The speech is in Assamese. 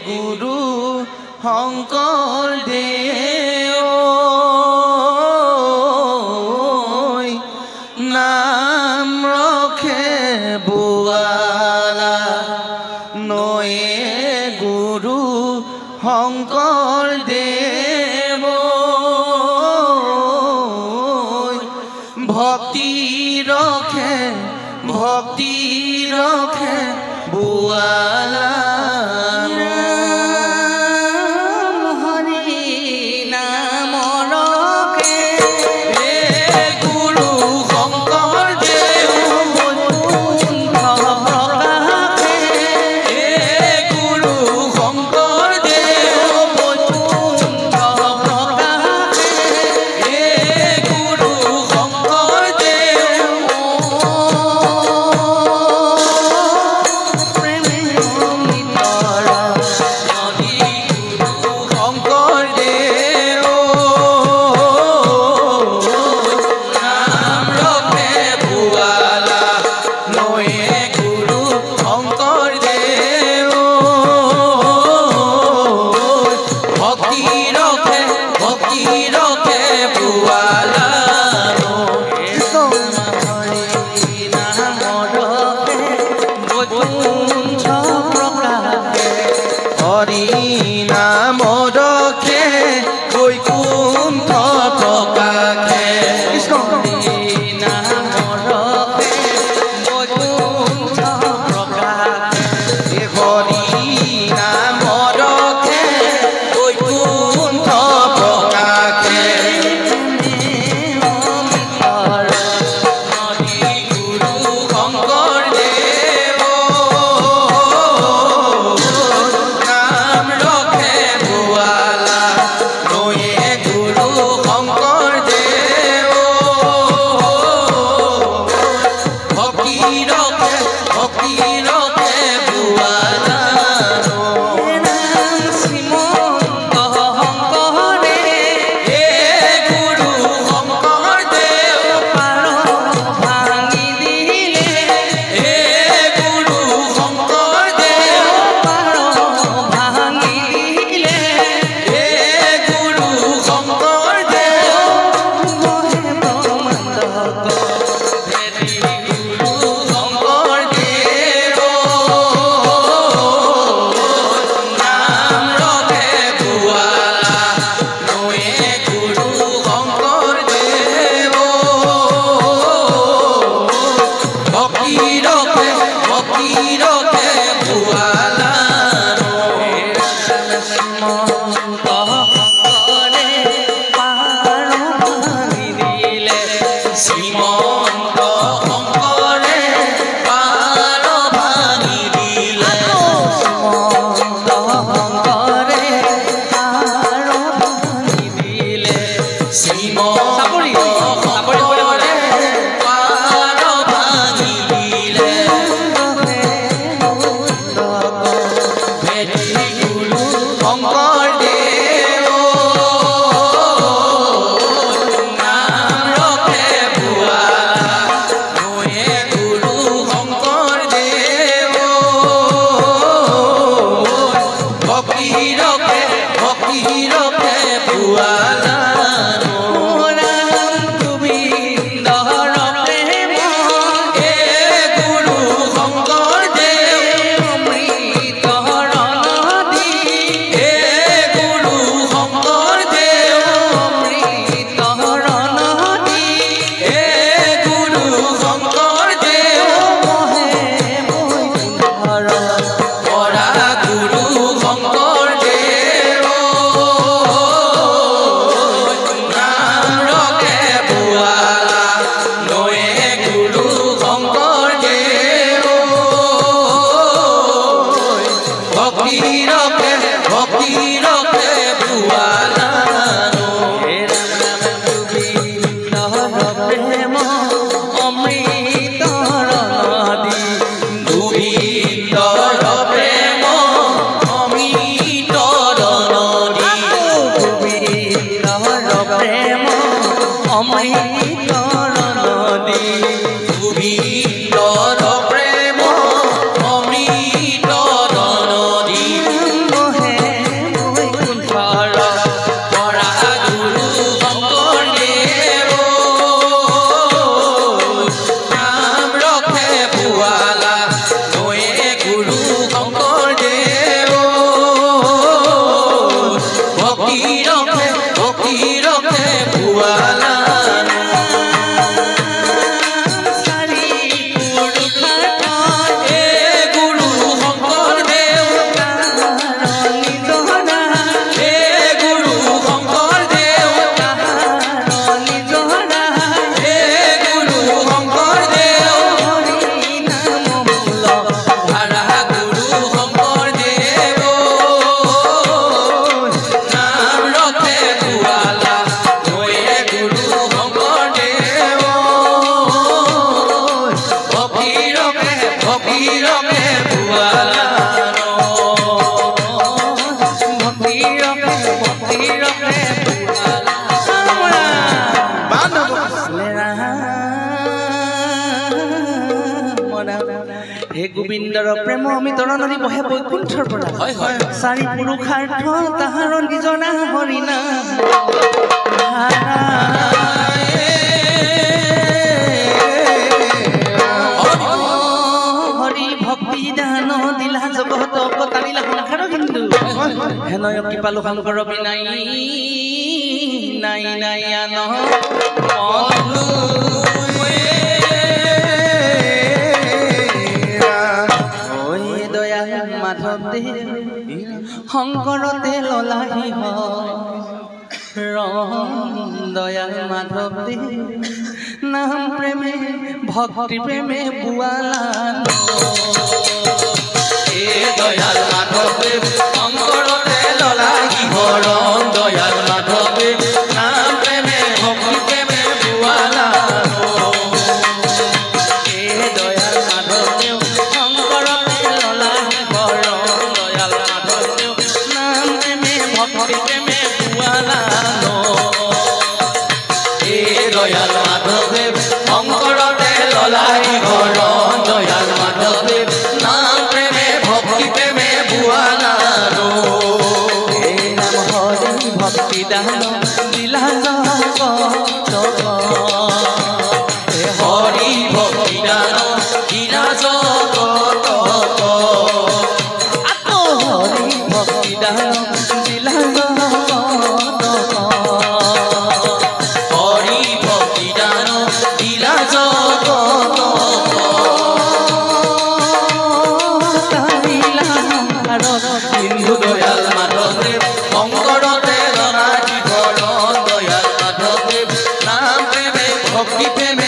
গুৰু শংকৰদেৱ নাম ৰখে বুৱালা নয়ে গুৰু শংকৰদেৱ ভক্তি ৰখে বুৱালা অমৃতৰ নদী গোবিন্দৰ প্ৰেম অমিতৰ নদী বহে বৈকুণ্ঠৰ পৰা চাৰি পুৰুষাৰ্থ তাহাৰ নিজৰ নাম হৰিনা হৰি ভক্তি দান দিলা জগত কটাৰিলা সংসাৰ কিন্তু হেনয় কৃপালু শংকৰ বিনাই নাই নাই আন মাধৱ দে শংকৰতে ললাহি দয়াল মাধৱ দে নাম প্ৰেমে ভক্তি প্ৰেমে বুৱালা দয়াল মাধৱ দে শংকৰতে ললাহি হৰণ দয়াল মাধৱ দে নাম প্ৰেমে ভক্তি প্ৰেমে বুৱালা দয়াল মাধৱ দে শংকৰতে ললাহি হৰণ দয়াল মাধৱ দে নাম প্ৰেমে ভক্তি প্ৰেমে বুৱালা দয়াল মাধৱ দে শংকৰতে ললাহি হৰণ দয়াল মাধৱ দে নাম প্ৰেমে ভক্তি প্ৰেমে বুৱালা নাম হৰি ভক্তি দান দিলা হৰি ভক্তি দান দিলা জগত হৰি ভক্তি দান দিলা হৰি ভক্তি দান দিলা জগত হিন্দু দয়াল মাধৱদেৱ শংকৰতে ললাহি হৰণ দয়াল মাধৱদেৱ নাম প্ৰেমে ভক্তি প্ৰেমে